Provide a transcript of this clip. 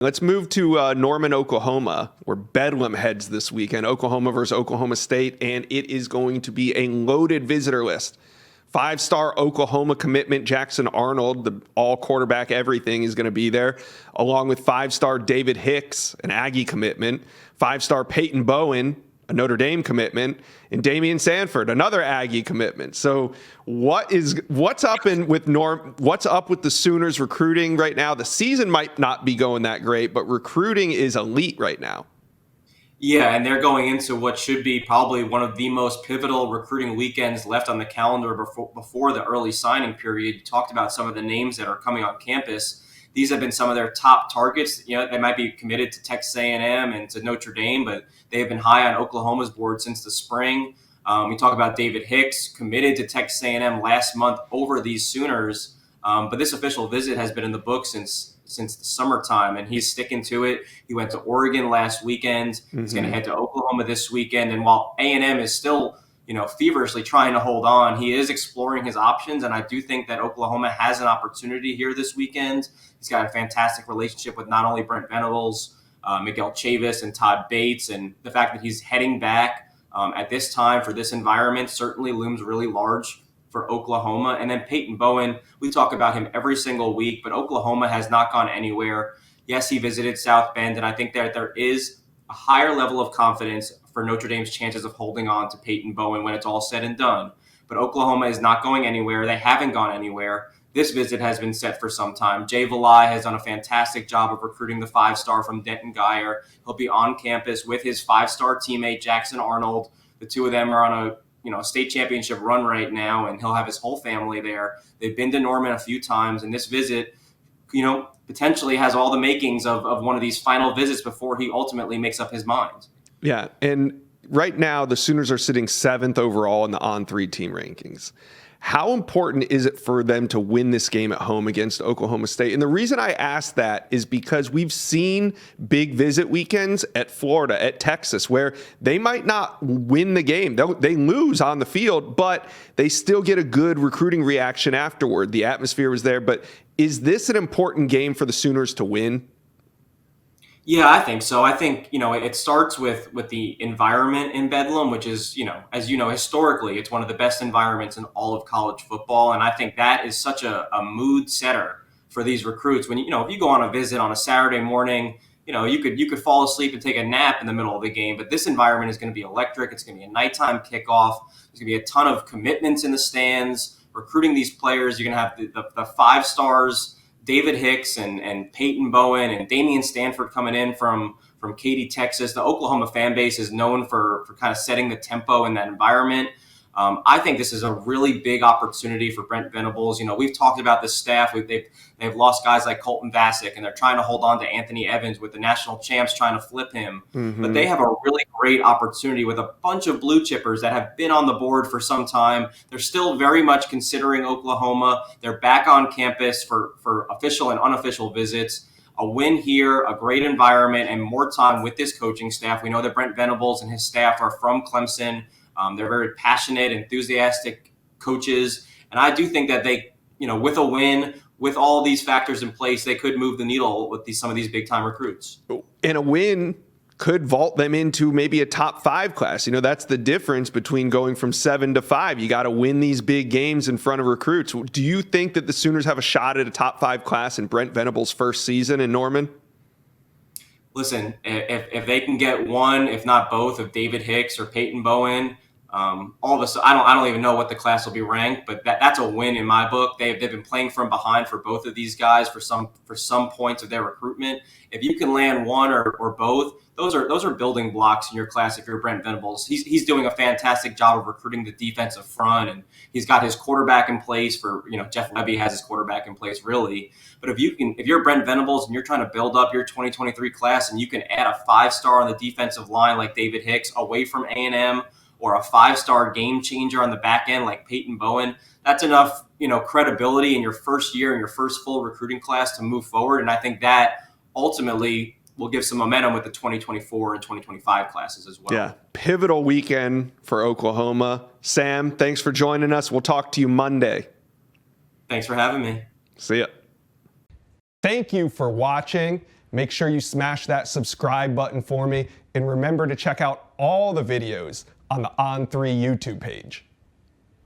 Let's move to Norman, Oklahoma, where Bedlam heads this weekend. Oklahoma versus Oklahoma State, and it is going to be a loaded visitor list. 5-star Oklahoma commitment Jackson Arnold, the all quarterback everything, is going to be there, along with 5-star David Hicks, an Aggie commitment, 5-star Peyton Bowen, a Notre Dame commitment, and Damian Sanford, another Aggie commitment. So what's up with the Sooners recruiting right now? The season might not be going that great, but recruiting is elite right now. Yeah, and they're going into what should be probably one of the most pivotal recruiting weekends left on the calendar before the early signing period. You talked about some of the names that are coming on campus. These have been some of their top targets. You know, they might be committed to Texas A&M and to Notre Dame, but they have been high on Oklahoma's board since the spring. We talk about David Hicks, committed to Texas A&M last month over these Sooners. But this official visit has been in the book since the summertime, and he's sticking to it. He went to Oregon last weekend. He's going to head to Oklahoma this weekend. And while A&M is still, feverishly trying to hold on, he is exploring his options. And I do think that Oklahoma has an opportunity here this weekend. He's got a fantastic relationship with not only Brent Venables, Miguel Chavis, and Todd Bates. And the fact that he's heading back at this time for this environment certainly looms really large for Oklahoma. And then Peyton Bowen, we talk about him every single week, but Oklahoma has not gone anywhere. Yes, he visited South Bend, and I think that there is a higher level of confidence for Notre Dame's chances of holding on to Peyton Bowen when it's all said and done. But Oklahoma is not going anywhere. They haven't gone anywhere. This visit has been set for some time. Jay Valai has done a fantastic job of recruiting the 5-star from Denton Guyer. He'll be on campus with his 5-star teammate, Jackson Arnold. The two of them are on a state championship run right now, and he'll have his whole family there. They've been to Norman a few times, and this visit, potentially has all the makings of one of these final visits before he ultimately makes up his mind. Yeah, and right now the Sooners are sitting 7th overall in the On3 team rankings. How important is it for them to win this game at home against Oklahoma State? And the reason I ask that is because we've seen big visit weekends at Florida, at Texas, where they might not win the game. They lose on the field, but they still get a good recruiting reaction afterward. The atmosphere was there. But is this an important game for the Sooners to win? Yeah, I think so. I think, it starts with the environment in Bedlam, which is, as historically, it's one of the best environments in all of college football. And I think that is such a mood setter for these recruits. When, if you go on a visit on a Saturday morning, you could fall asleep and take a nap in the middle of the game. But this environment is going to be electric. It's going to be a nighttime kickoff. There's going to be a ton of commitments in the stands, recruiting these players. You're going to have the 5-stars, David Hicks and Peyton Bowen and Damian Sanford coming in from Katy, Texas. The Oklahoma fan base is known for kind of setting the tempo in that environment. I think this is a really big opportunity for Brent Venables. We've talked about the staff. They've lost guys like Colton Vasek, and they're trying to hold on to Anthony Evans with the national champs trying to flip him. But they have a really great opportunity with a bunch of blue chippers that have been on the board for some time. They're still very much considering Oklahoma. They're back on campus for official and unofficial visits. A win here, a great environment, and more time with this coaching staff. We know that Brent Venables and his staff are from Clemson. They're very passionate, enthusiastic coaches. And I do think that they, with a win, with all these factors in place, they could move the needle with some of these big-time recruits. And a win could vault them into maybe a top 5 class. That's the difference between going from 7 to 5. You got to win these big games in front of recruits. Do you think that the Sooners have a shot at a top 5 class in Brent Venables' first season in Norman? Listen, if they can get one, if not both, of David Hicks or Peyton Bowen, all of a sudden, I don't even know what the class will be ranked, but that's a win in my book. They've been playing from behind for both of these guys for some points of their recruitment. If you can land one or both, those are building blocks in your class. If you're Brent Venables, he's doing a fantastic job of recruiting the defensive front, and he's got his quarterback in place for Jeff Lebby has his quarterback in place really. But if you're Brent Venables and you're trying to build up your 2023 class, and you can add a 5-star on the defensive line like David Hicks away from A&M, or a 5-star game changer on the back end like Peyton Bowen, that's enough, credibility in your first year and your first full recruiting class to move forward. And I think that ultimately will give some momentum with the 2024 and 2025 classes as well. Yeah, pivotal weekend for Oklahoma. Sam, thanks for joining us. We'll talk to you Monday. Thanks for having me. See ya. Thank you for watching. Make sure you smash that subscribe button for me, and remember to check out all the videos on the On3 YouTube page.